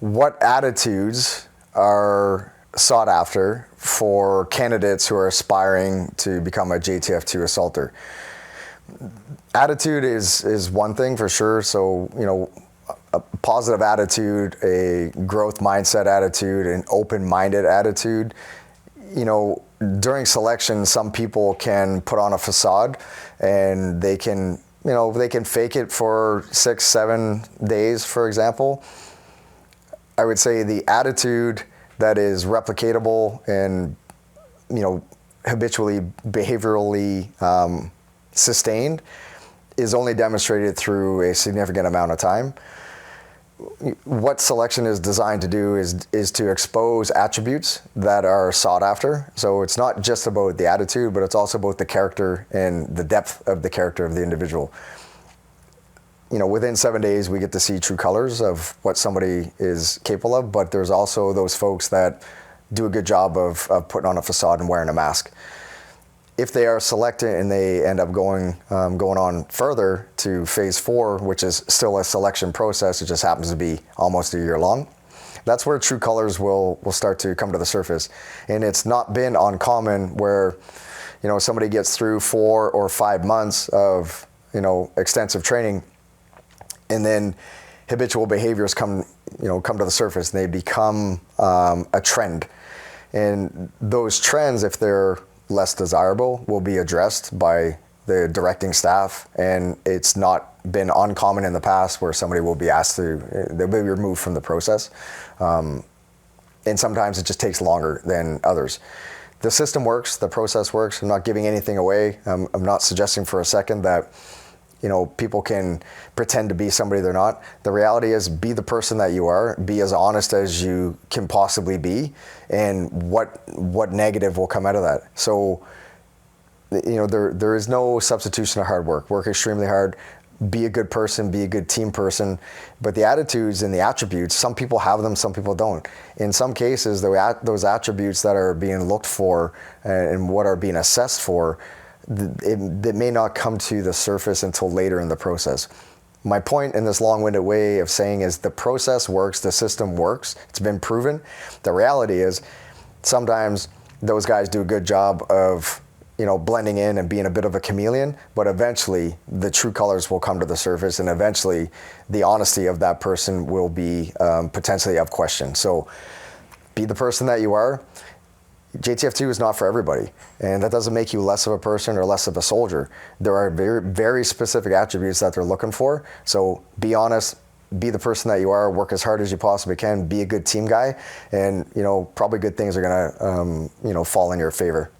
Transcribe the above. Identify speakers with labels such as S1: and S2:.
S1: what attitudes are sought after for candidates who are aspiring to become a JTF2 assaulter? Attitude is one thing for sure. So, a positive attitude, a growth mindset attitude, an open-minded attitude. During selection, some people can put on a facade and they can fake it for 6-7 days, for example. I would say the attitude that is replicatable and, habitually, behaviorally sustained is only demonstrated through a significant amount of time. What selection is designed to do is to expose attributes that are sought after. So it's not just about the attitude, but it's also about the character and the depth of the character of the individual. Within 7 days, we get to see true colors of what somebody is capable of, but there's also those folks that do a good job of putting on a facade and wearing a mask. If they are selected and they end up going on further to phase 4, which is still a selection process, it just happens to be almost a year long, that's where true colors will start to come to the surface. And it's not been uncommon where, somebody gets through 4 or 5 months of, extensive training, and then habitual behaviors come to the surface and they become a trend. And those trends, if they're less desirable, will be addressed by the directing staff, and it's not been uncommon in the past where somebody will be asked they'll be removed from the process, and sometimes it just takes longer than others. The system works, the process works. I'm not giving anything away. I'm not suggesting for a second that people can pretend to be somebody they're not. The reality is, be the person that you are, be as honest as you can possibly be, and what negative will come out of that. So, there is no substitution of hard work. Work extremely hard, be a good person, be a good team person, but the attitudes and the attributes, some people have them, some people don't. In some cases, those attributes that are being looked for and what are being assessed for, it may not come to the surface until later in the process. My point in this long-winded way of saying is the process works, the system works, it's been proven. The reality is sometimes those guys do a good job of blending in and being a bit of a chameleon, but eventually the true colors will come to the surface, and eventually the honesty of that person will be potentially of question. So be the person that you are. JTF2 is not for everybody, and that doesn't make you less of a person or less of a soldier. There are very, very specific attributes that they're looking for. So be honest, be the person that you are, work as hard as you possibly can, be a good team guy, and probably good things are gonna fall in your favor.